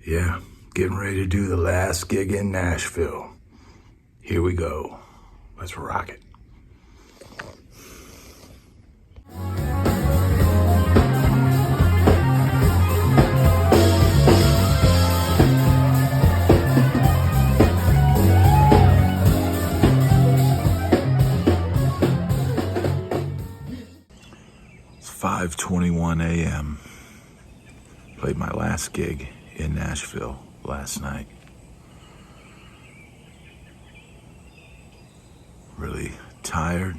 Yeah, getting ready to do the last gig in Nashville. Here we go. Let's rock it. It's 5:21 a.m. Played my last gig in Nashville last night. Really tired.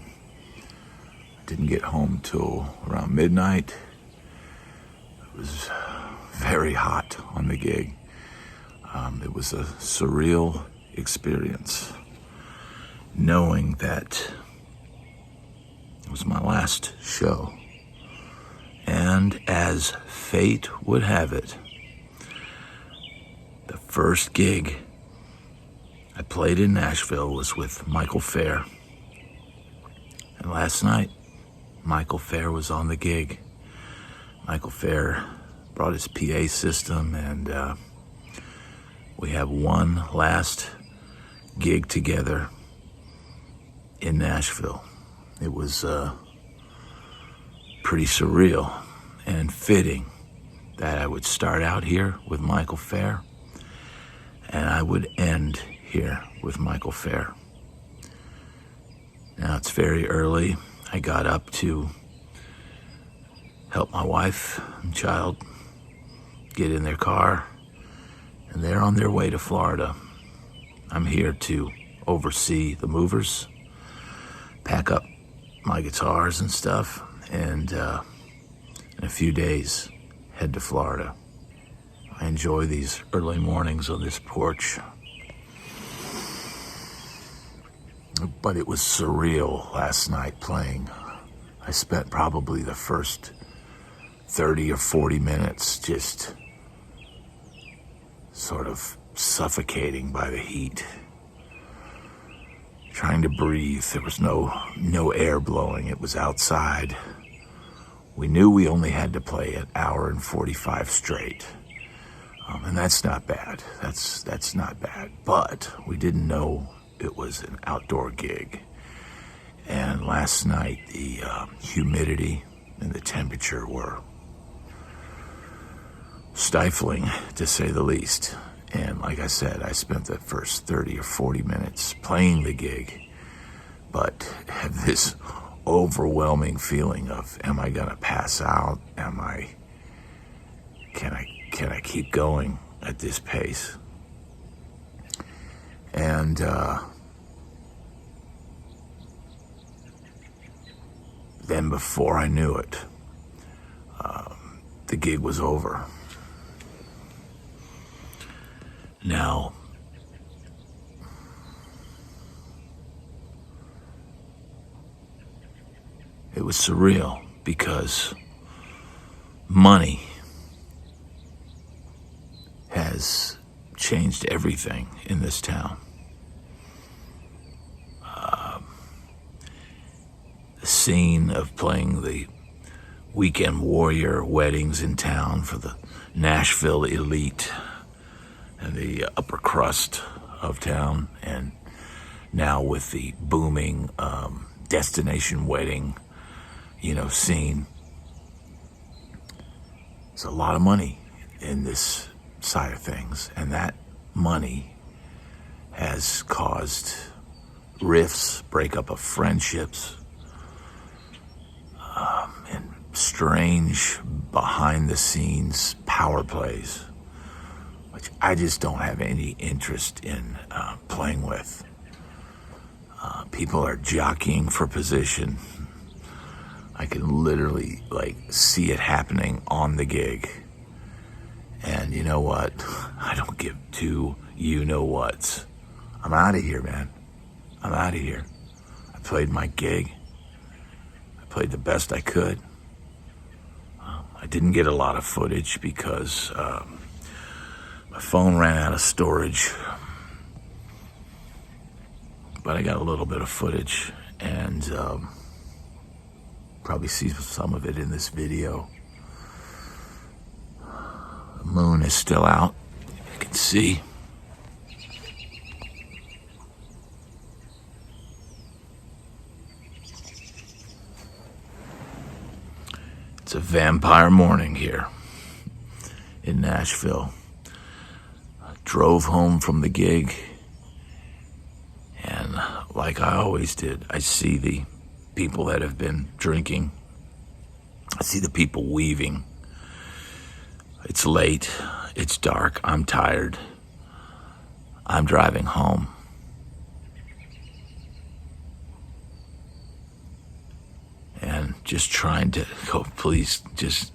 Didn't get home till around midnight. It was very hot on the gig. It was a surreal experience, knowing that it was my last show. And as fate would have it, the first gig I played in Nashville was with Michael Fair. And last night, Michael Fair was on the gig. Michael Fair brought his PA system, and we have one last gig together in Nashville. It was pretty surreal and fitting that I would start out here with Michael Fair and I would end here with Michael Fair. Now it's very early. I got up to help my wife and child get in their car, and they're on their way to Florida. I'm here to oversee the movers, pack up my guitars and stuff, and in a few days head to Florida. I enjoy these early mornings on this porch. But it was surreal last night playing. I spent probably the first 30 or 40 minutes just sort of suffocating by the heat, trying to breathe. There was no air blowing. It was outside. We knew we only had to play an hour and 45 straight. And that's not bad. That's not bad. But we didn't know it was an outdoor gig. And last night, the humidity and the temperature were stifling, to say the least. And like I said, I spent the first 30 or 40 minutes playing the gig, but had this overwhelming feeling of, am I gonna pass out? Can I keep going at this pace? And then before I knew it, the gig was over. Now, it was surreal because money has changed everything in this town. The scene of playing the weekend warrior weddings in town for the Nashville elite and the upper crust of town, and now with the booming destination wedding, scene. There's a lot of money in this side of things, and that money has caused rifts, breakup of friendships, and strange behind-the-scenes power plays, which I just don't have any interest in playing with. People are jockeying for position. I can literally see it happening on the gig. And you know what? I don't give two you-know-whats. I'm out of here, man. I'm out of here. I played my gig. I played the best I could. I didn't get a lot of footage because my phone ran out of storage. But I got a little bit of footage, and probably see some of it in this video. The moon is still out. See, it's a vampire morning here in Nashville. I drove home from the gig, and like I always did, I see the people that have been drinking. I see the people weaving. It's late. It's dark. I'm tired. I'm driving home. And just trying to go, please, just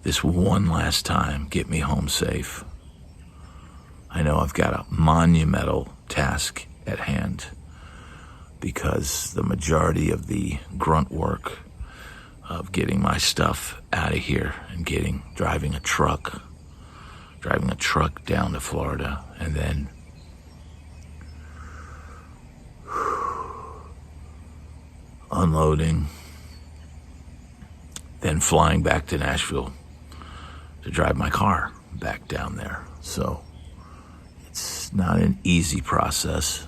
this one last time, get me home safe. I know I've got a monumental task at hand because the majority of the grunt work of getting my stuff out of here and driving a truck down to Florida, and then unloading, then flying back to Nashville to drive my car back down there. So it's not an easy process,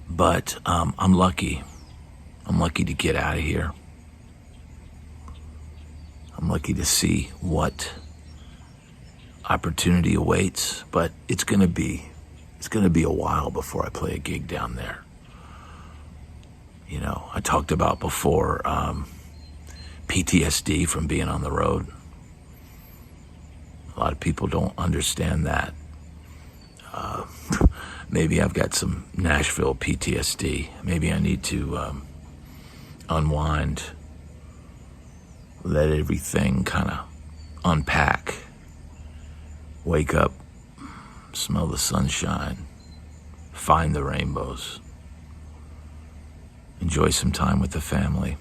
but I'm lucky. I'm lucky to get out of here. I'm lucky to see what opportunity awaits, but it's gonna be a while before I play a gig down there. You know, I talked about before PTSD from being on the road. A lot of people don't understand that. Maybe I've got some Nashville PTSD. Maybe I need to unwind, let everything kind of unpack, wake up, smell the sunshine, find the rainbows, enjoy some time with the family.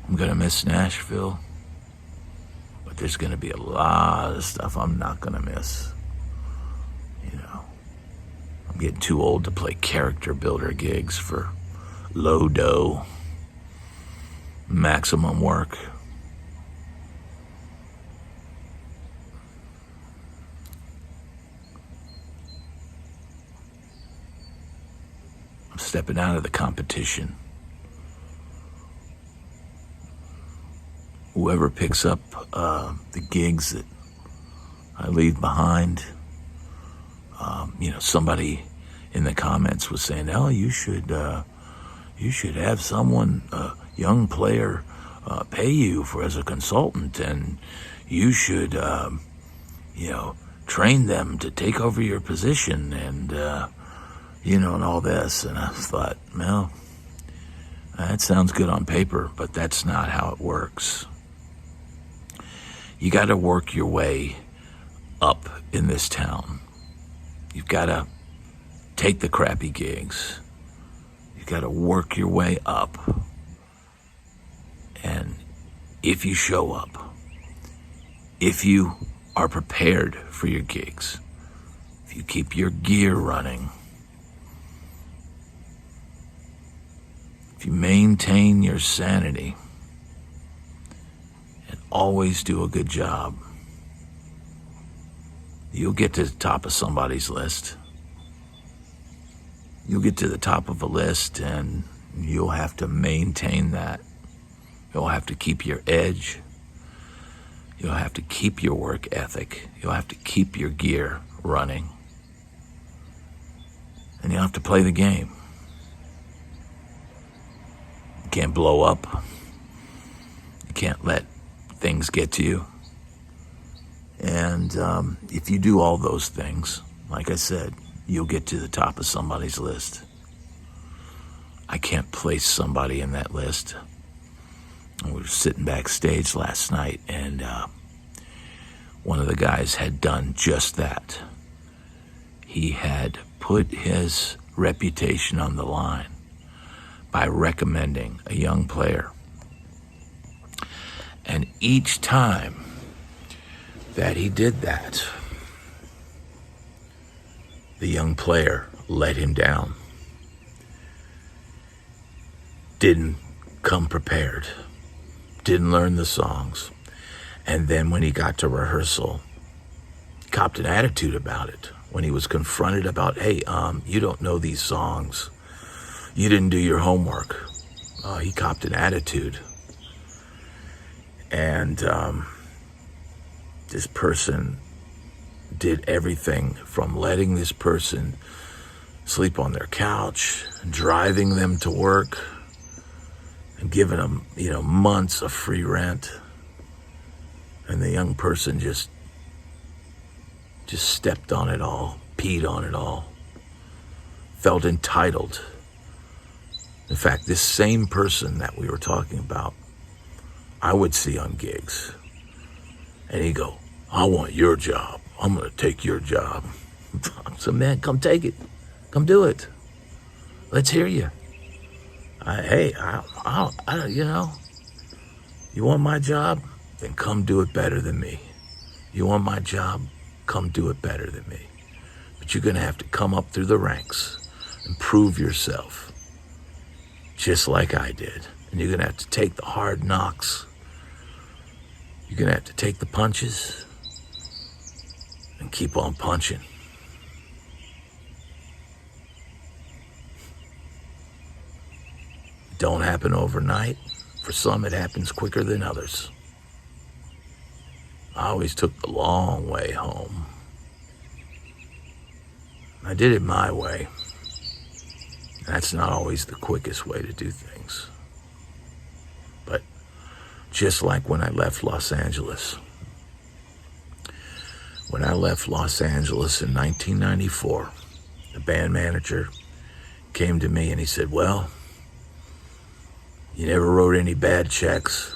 I'm gonna miss Nashville, but there's gonna be a lot of stuff I'm not gonna miss. You know, I'm getting too old to play character builder gigs for low dough, maximum work. I'm stepping out of the competition. Whoever picks up the gigs that I leave behind, somebody in the comments was saying, "Oh, you should have someone, a young player, pay you as a consultant, and you should, train them to take over your position, and and all this." And I thought, well, that sounds good on paper, but that's not how it works. You got to work your way up in this town. You've got to take the crappy gigs. You've got to work your way up. And if you show up, if you are prepared for your gigs, if you keep your gear running, if you maintain your sanity, always do a good job, you'll get to the top of somebody's list. You'll get to the top of a list, and you'll have to maintain that. You'll have to keep your edge. You'll have to keep your work ethic. You'll have to keep your gear running. And you'll have to play the game. You can't blow up. You can't let things get to you. And if you do all those things, like I said, you'll get to the top of somebody's list. I can't place somebody in that list. We were sitting backstage last night, and one of the guys had done just that. He had put his reputation on the line by recommending a young player. And each time that he did that, the young player let him down. Didn't come prepared, didn't learn the songs, and then when he got to rehearsal, copped an attitude about it. When he was confronted about, hey, you don't know these songs, you didn't do your homework, he copped an attitude. And this person did everything from letting this person sleep on their couch, driving them to work, and giving them, months of free rent. And the young person just stepped on it all, peed on it all, felt entitled. In fact, this same person that we were talking about, I would see on gigs. And he'd go, I want your job. I'm going to take your job. So, man, come take it. Come do it. Let's hear you. You want my job? Then come do it better than me. You want my job? Come do it better than me. But you're going to have to come up through the ranks and prove yourself, just like I did. And you're going to have to take the hard knocks. You're going to have to take the punches and keep on punching. It don't happen overnight. For some, it happens quicker than others. I always took the long way home. I did it my way. That's not always the quickest way to do things. But just like when I left Los Angeles. When I left Los Angeles in 1994, the band manager came to me and he said, well, you never wrote any bad checks.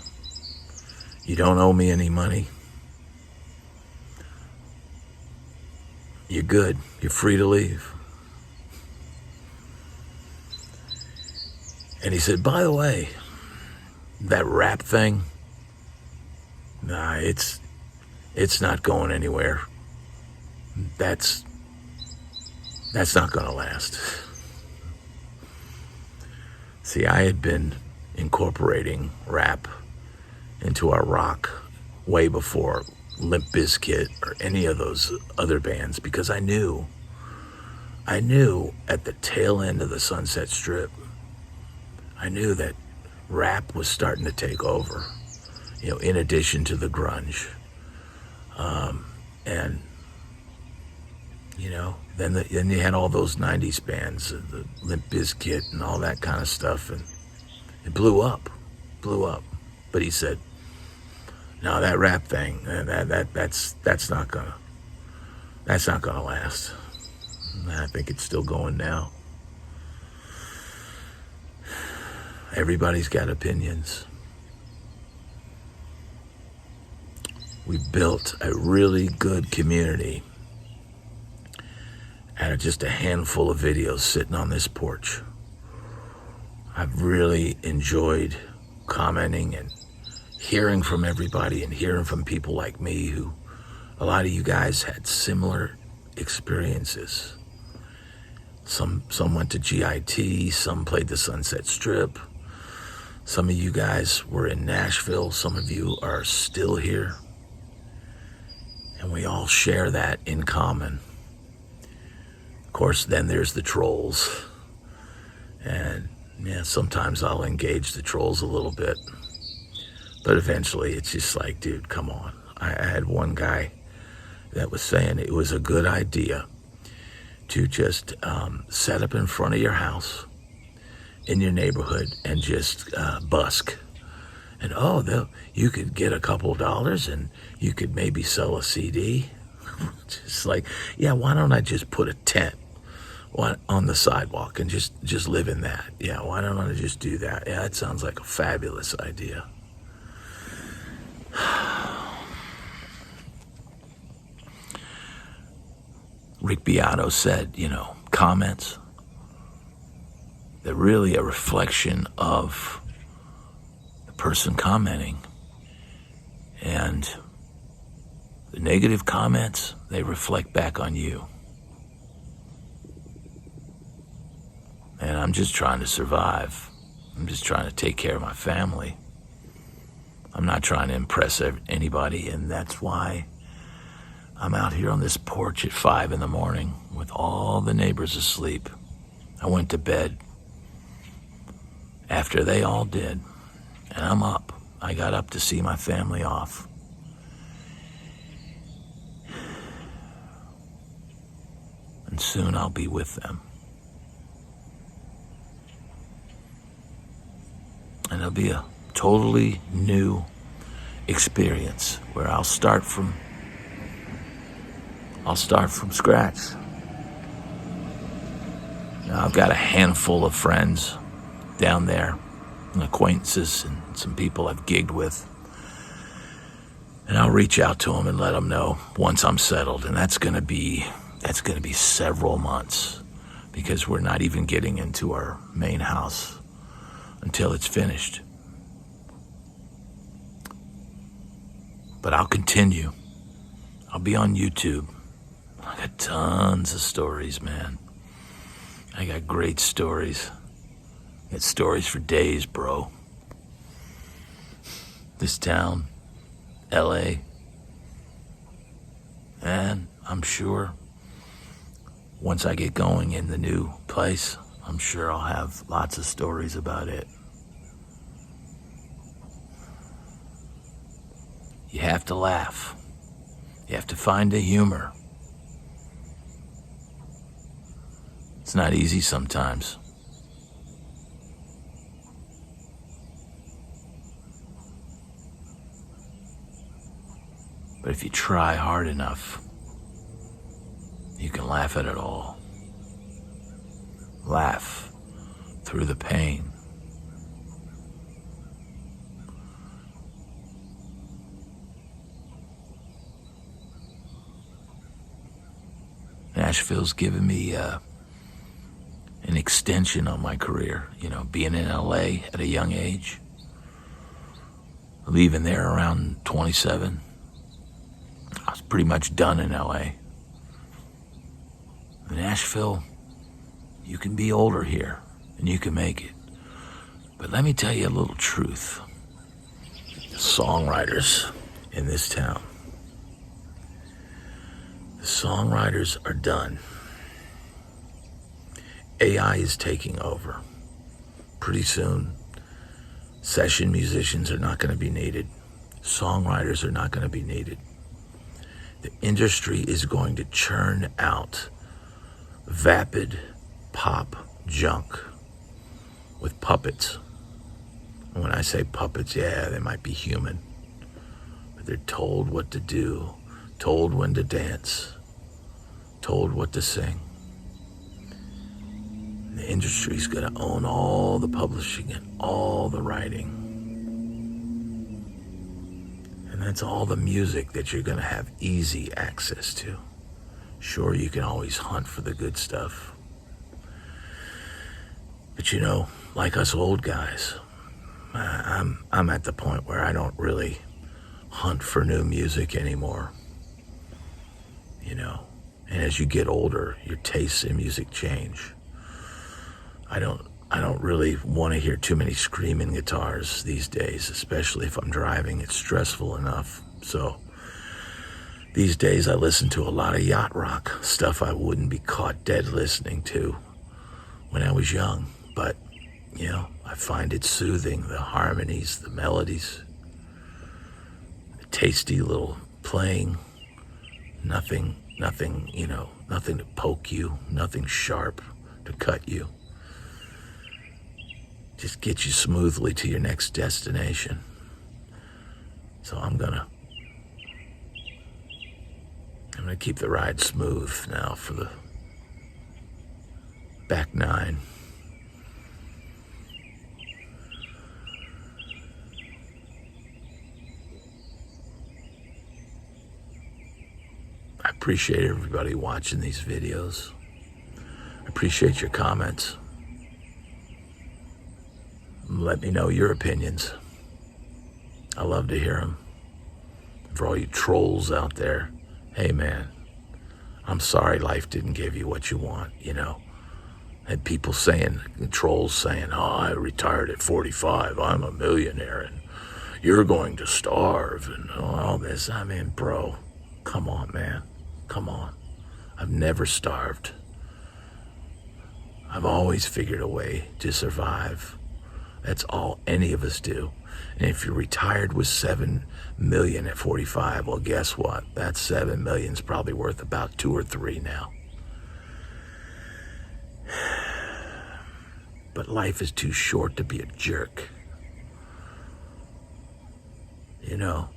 You don't owe me any money. You're good. You're free to leave. And he said, by the way, that rap thing, it's not going anywhere. That's not going to last. See, I had been incorporating rap into our rock way before Limp Bizkit or any of those other bands, because I knew at the tail end of the Sunset Strip, I knew that rap was starting to take over, in addition to the grunge. And then you had all those 90s bands, the Limp Bizkit and all that kind of stuff, and it blew up. But he said, no, that rap thing, that's not gonna last. And I think it's still going now. Everybody's got opinions. We built a really good community out of just a handful of videos sitting on this porch. I've really enjoyed commenting and hearing from everybody and hearing from people like me who, a lot of you guys had similar experiences. Some went to GIT, some played the Sunset Strip. Some of you guys were in Nashville, some of you are still here. And we all share that in common. Of course, then there's the trolls. And sometimes I'll engage the trolls a little bit. But eventually it's just like, dude, come on. I had one guy that was saying it was a good idea to just set up in front of your house in your neighborhood and just busk. And you could get a couple of dollars and you could maybe sell a CD. Just like, why don't I just put a tent on the sidewalk and just live in that? Yeah, why don't I just do that? Yeah, that sounds like a fabulous idea. Rick Beato said, comments, they're really a reflection of the person commenting. And the negative comments, they reflect back on you. And I'm just trying to survive. I'm just trying to take care of my family. I'm not trying to impress anybody, and that's why I'm out here on this porch at 5 in the morning with all the neighbors asleep. I went to bed after they all did, and I'm up. I got up to see my family off. And soon I'll be with them. And it'll be a totally new experience where I'll start from scratch. Now, I've got a handful of friends down there, and acquaintances, and some people I've gigged with. And I'll reach out to them and let them know once I'm settled, and that's going to be several months, because we're not even getting into our main house until it's finished. But I'll continue. I'll be on YouTube. I got tons of stories, man. I got great stories. I got stories for days, bro. This town, LA, and I'm sure once I get going in the new place, I'm sure I'll have lots of stories about it. You have to laugh. You have to find the humor. It's not easy sometimes. But if you try hard enough, you can laugh at it all. Laugh through the pain. Nashville's given me an extension on my career, being in LA at a young age, leaving there around 27. I was pretty much done in LA. In Nashville, you can be older here and you can make it. But let me tell you a little truth. Songwriters in this town. The songwriters are done. AI is taking over. Pretty soon, session musicians are not going to be needed. Songwriters are not going to be needed. The industry is going to churn out vapid pop junk with puppets. And when I say puppets, yeah, they might be human, but they're told what to do, told when to dance, told what to sing. And the industry's going to own all the publishing and all the writing. And that's all the music that you're going to have easy access to. Sure, you can always hunt for the good stuff. But like us old guys, I'm at the point where I don't really hunt for new music anymore. And as you get older, your tastes in music change. I don't really want to hear too many screaming guitars these days, especially if I'm driving. It's stressful enough. So these days I listen to a lot of yacht rock, stuff I wouldn't be caught dead listening to when I was young. But, I find it soothing, the harmonies, the melodies, the tasty little playing, nothing to poke you, nothing sharp to cut you. Just get you smoothly to your next destination. So I'm gonna keep the ride smooth now for the back 9. I appreciate everybody watching these videos. I appreciate your comments. Let me know your opinions. I love to hear them. For all you trolls out there, hey man, I'm sorry life didn't give you what you want, Had people saying, trolls saying, oh, I retired at 45, I'm a millionaire, and you're going to starve, and all this. I mean, bro, come on, man. Come on. I've never starved. I've always figured a way to survive. That's all any of us do. And if you're retired with 7 million at 45, well, guess what? That 7 million is probably worth about 2 or 3 now. But life is too short to be a jerk. You know,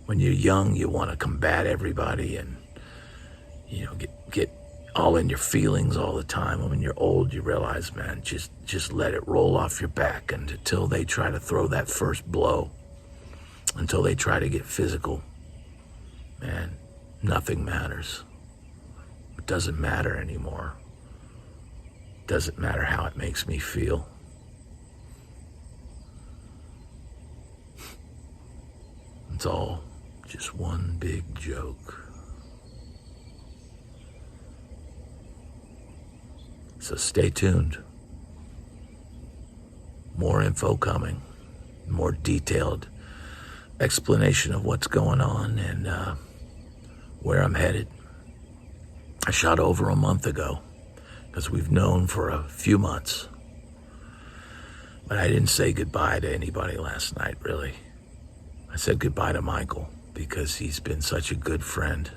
when you're young, you want to combat everybody and, you know, get all in your feelings all the time. And when you're old, you realize, man, just let it roll off your back, and until they try to throw that first blow, until they try to get physical, man, nothing matters. It doesn't matter anymore. It doesn't matter how it makes me feel. It's all just one big joke. So stay tuned. More info coming. More detailed explanation of what's going on and where I'm headed. I shot over a month ago because we've known for a few months. But I didn't say goodbye to anybody last night, really. I said goodbye to Michael because he's been such a good friend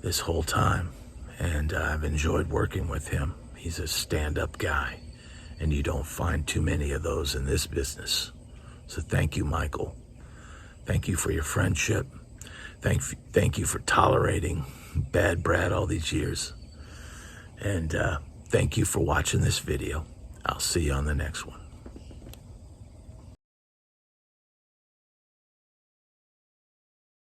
this whole time. And I've enjoyed working with him. He's a stand-up guy, and you don't find too many of those in this business. So thank you, Michael. Thank you for your friendship. Thank you for tolerating Bad Brad all these years. And thank you for watching this video. I'll see you on the next one.